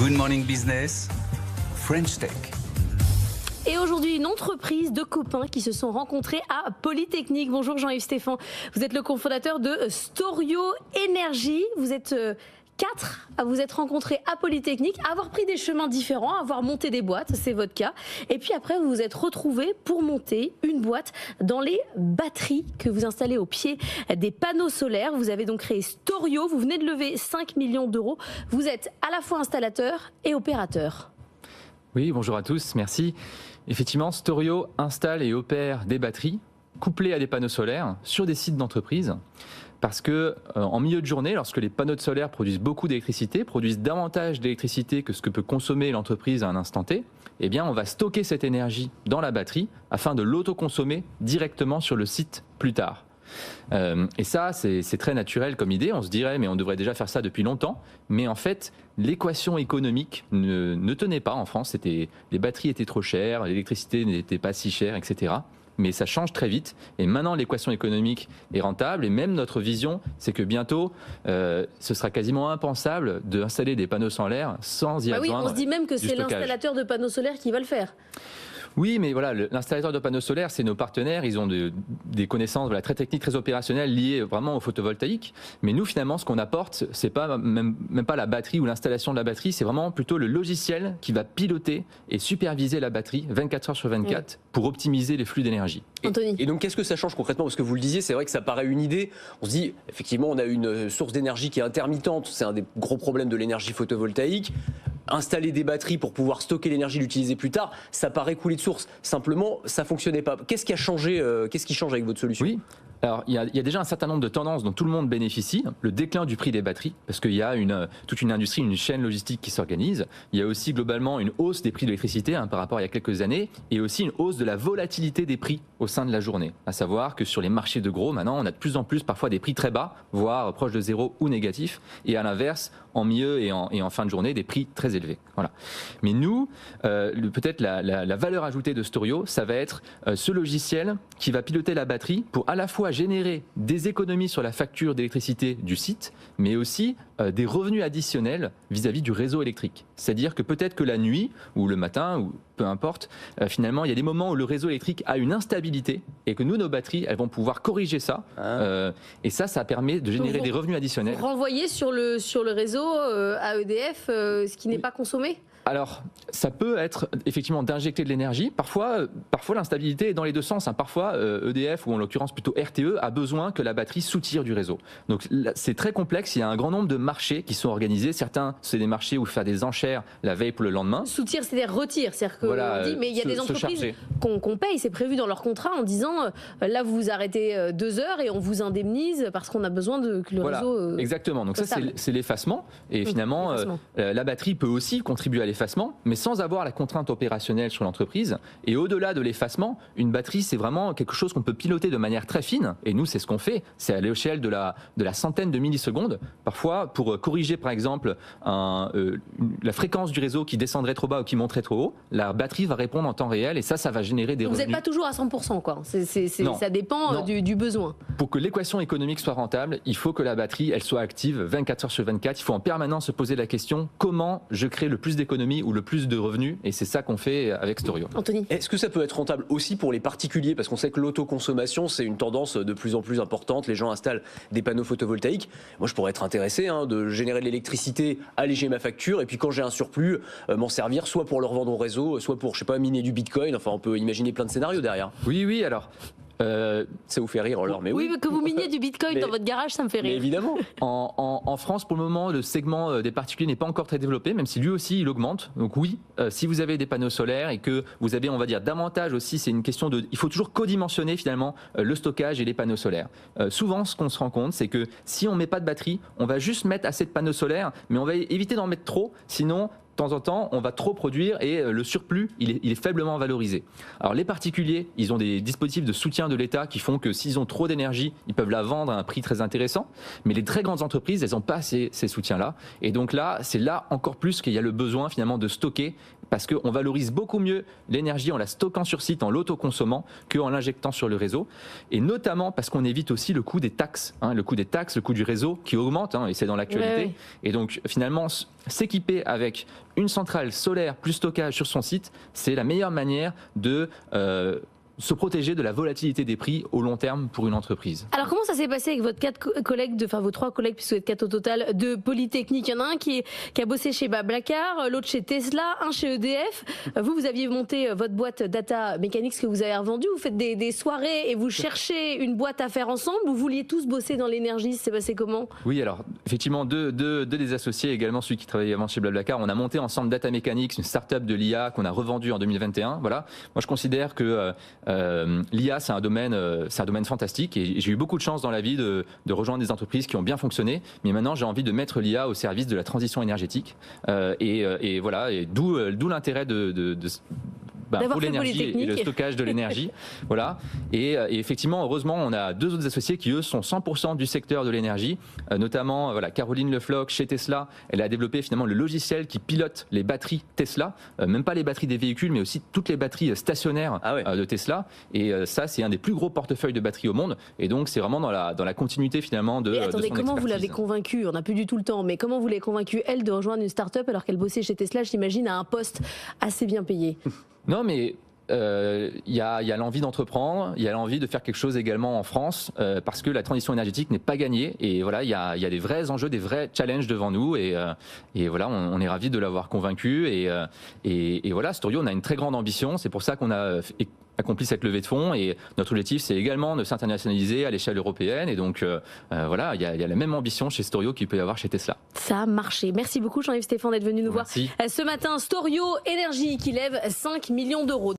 Good Morning Business, French Tech. Et aujourd'hui, une entreprise de copains qui se sont rencontrés à Polytechnique. Bonjour Jean-Yves Stéphan, vous êtes le cofondateur de Storio Energy. Vous êtes 4 à vous être rencontrés à Polytechnique, à avoir pris des chemins différents, à avoir monté des boîtes, c'est votre cas. Et puis après, vous vous êtes retrouvés pour monter une boîte dans les batteries que vous installez au pied des panneaux solaires. Vous avez donc créé Storio, vous venez de lever 5 millions d'euros. Vous êtes à la fois installateur et opérateur. Oui, bonjour à tous, merci. Effectivement, Storio installe et opère des batteries couplées à des panneaux solaires sur des sites d'entreprise. Parce que en milieu de journée, lorsque les panneaux solaires produisent beaucoup d'électricité, produisent davantage d'électricité que ce que peut consommer l'entreprise à un instant T, eh bien on va stocker cette énergie dans la batterie afin de l'autoconsommer directement sur le site plus tard. Et ça, c'est très naturel comme idée. On se dirait, mais on devrait déjà faire ça depuis longtemps. Mais en fait, l'équation économique ne tenait pas en France. Les batteries étaient trop chères, l'électricité n'était pas si chère, etc. Mais ça change très vite et maintenant l'équation économique est rentable et même notre vision c'est que bientôt ce sera quasiment impensable d'installer des panneaux solaires sans y adjoindre. Oui, on se dit même que c'est stockage. L'installateur de panneaux solaires qui va le faire. Oui, mais voilà, l'installateur de panneaux solaires, c'est nos partenaires. Ils ont des connaissances très techniques, très opérationnelles liées vraiment au photovoltaïque. Mais nous, finalement, ce qu'on apporte, c'est pas même pas la batterie ou l'installation de la batterie, c'est vraiment plutôt le logiciel qui va piloter et superviser la batterie 24 heures sur 24 pour optimiser les flux d'énergie. Et donc, qu'est-ce que ça change concrètement? Parce que vous le disiez, c'est vrai que ça paraît une idée. On se dit, effectivement, on a une source d'énergie qui est intermittente. C'est un des gros problèmes de l'énergie photovoltaïque. Installer des batteries pour pouvoir stocker l'énergie, l'utiliser plus tard, ça paraît couler de source. Simplement, ça fonctionnait pas. Qu'est-ce qui a changé? Qu'est-ce qui change avec votre solution? Oui. Alors, il y a déjà un certain nombre de tendances dont tout le monde bénéficie. Le déclin du prix des batteries, parce qu'il y a toute une industrie, une chaîne logistique qui s'organise. Il y a aussi globalement une hausse des prix de l'électricité par rapport à il y a quelques années, et aussi une hausse de la volatilité des prix au sein de la journée. À savoir que sur les marchés de gros, maintenant, on a de plus en plus parfois des prix très bas, voire proches de zéro ou négatifs, et à l'inverse, en milieu et en fin de journée, des prix très élevés. Voilà. Mais nous, peut-être la valeur ajoutée de Storio, ça va être ce logiciel qui va piloter la batterie pour à la fois générer des économies sur la facture d'électricité du site, mais aussi des revenus additionnels vis-à-vis du réseau électrique. C'est-à-dire que peut-être que la nuit ou le matin, ou peu importe, finalement, il y a des moments où le réseau électrique a une instabilité et que nous, nos batteries, elles vont pouvoir corriger ça. Et ça permet de générer des revenus additionnels. Renvoyer sur le réseau à EDF ce qui n'est pas consommé? Alors, ça peut être effectivement d'injecter de l'énergie. Parfois l'instabilité est dans les deux sens. Parfois, EDF, ou en l'occurrence plutôt RTE, a besoin que la batterie soutire du réseau. Donc, c'est très complexe. Il y a un grand nombre de marchés qui sont organisés. Certains, c'est des marchés où faire des enchères la veille pour le lendemain. Soutire, c'est-à-dire retire. C'est-à-dire que on dit, mais il y a des entreprises qu'on paye, c'est prévu dans leur contrat en disant, là, vous vous arrêtez 2 heures et on vous indemnise parce qu'on a besoin que le réseau... Exactement. Donc ça, c'est l'effacement. Et finalement, la batterie peut aussi contribuer à l'effacement, mais sans avoir la contrainte opérationnelle sur l'entreprise. Et au-delà de l'effacement, une batterie, c'est vraiment quelque chose qu'on peut piloter de manière très fine. Et nous, c'est ce qu'on fait. C'est à l'échelle de la centaine de millisecondes. Parfois, pour corriger, par exemple, la fréquence du réseau qui descendrait trop bas ou qui monterait trop haut, la batterie va répondre en temps réel et ça va générer des revenus. Vous n'êtes pas toujours à 100%, quoi. Ça dépend du besoin. Pour que l'équation économique soit rentable, il faut que la batterie, elle soit active 24 heures sur 24. Il faut en permanence se poser la question, comment je crée le plus d'économies ou le plus de revenus, et c'est ça qu'on fait avec Storio. Anthony. Est-ce que ça peut être rentable aussi pour les particuliers? Parce qu'on sait que l'autoconsommation, c'est une tendance de plus en plus importante. Les gens installent des panneaux photovoltaïques. Moi, je pourrais être intéressé de générer de l'électricité, alléger ma facture, et puis quand j'ai un surplus, m'en servir soit pour le revendre au réseau, soit pour, je sais pas, miner du bitcoin. Enfin, on peut imaginer plein de scénarios derrière. Oui, alors... ça vous fait rire alors, mais oui. Oui, que vous miniez du bitcoin dans votre garage, ça me fait rire. Mais évidemment. En France, pour le moment, le segment des particuliers n'est pas encore très développé, même si lui aussi il augmente. Donc oui, si vous avez des panneaux solaires et que vous avez, on va dire, davantage aussi, c'est une question il faut toujours codimensionner finalement le stockage et les panneaux solaires. Souvent, ce qu'on se rend compte, c'est que si on met pas de batterie, on va juste mettre assez de panneaux solaires, mais on va éviter d'en mettre trop, sinon de temps en temps, on va trop produire et le surplus, il est faiblement valorisé. Alors les particuliers, ils ont des dispositifs de soutien de l'État qui font que s'ils ont trop d'énergie, ils peuvent la vendre à un prix très intéressant. Mais les très grandes entreprises, elles n'ont pas ces soutiens-là. Et donc là, c'est là encore plus qu'il y a le besoin finalement de stocker parce qu'on valorise beaucoup mieux l'énergie en la stockant sur site, en l'autoconsommant, qu'en l'injectant sur le réseau. Et notamment parce qu'on évite aussi le coût des taxes, le coût du réseau qui augmente, et c'est dans l'actualité. Ouais. Et donc finalement, s'équiper avec une centrale solaire plus stockage sur son site, c'est la meilleure manière de se protéger de la volatilité des prix au long terme pour une entreprise. Alors comment ça s'est passé avec vos 3 collègues, puisque vous êtes 4 au total, de Polytechnique? Il y en a un qui a bossé chez Blablacar, l'autre chez Tesla, un chez EDF. Vous aviez monté votre boîte Data Mechanics que vous avez revendue. Vous faites des soirées et vous cherchez une boîte à faire ensemble. Vous vouliez tous bosser dans l'énergie. Ça s'est passé comment? Oui, alors effectivement, deux des associés, également celui qui travaillait avant chez Blablacar, on a monté ensemble Data Mechanics, une start-up de l'IA qu'on a revendue en 2021. Voilà. Moi, je considère que l'IA, c'est un domaine fantastique et j'ai eu beaucoup de chance dans la vie de rejoindre des entreprises qui ont bien fonctionné. Mais maintenant, j'ai envie de mettre l'IA au service de la transition énergétique. Et voilà, et d'où l'intérêt pour l'énergie et le stockage de l'énergie. Voilà. Et effectivement, heureusement, on a 2 autres associés qui, eux, sont 100% du secteur de l'énergie. Notamment, Caroline Lefloc, chez Tesla, elle a développé finalement le logiciel qui pilote les batteries Tesla, même pas les batteries des véhicules, mais aussi toutes les batteries stationnaires de Tesla. Et ça, c'est un des plus gros portefeuilles de batteries au monde. Et donc, c'est vraiment dans la continuité finalement de. Et attendez, de son comment vous expertise. l'avez convaincue? On n'a plus du tout le temps, mais comment vous l'avez convaincue, elle, de rejoindre une start-up alors qu'elle bossait chez Tesla, j'imagine, à un poste assez bien payé? Non, mais il y a l'envie d'entreprendre, il y a l'envie de faire quelque chose également en France, parce que la transition énergétique n'est pas gagnée. Et voilà, il y a des vrais enjeux, des vrais challenges devant nous. Et voilà, on est ravis de l'avoir convaincu. Et voilà, Storio, on a une très grande ambition. C'est pour ça qu'on a accompli cette levée de fonds. Et notre objectif, c'est également de s'internationaliser à l'échelle européenne. Et donc, voilà, il y a la même ambition chez Storio qu'il peut y avoir chez Tesla. Ça a marché. Merci beaucoup, Jean-Yves Stéphane, d'être venu nous Merci. voir ce matin. Storio Énergie qui lève 5 millions d'euros.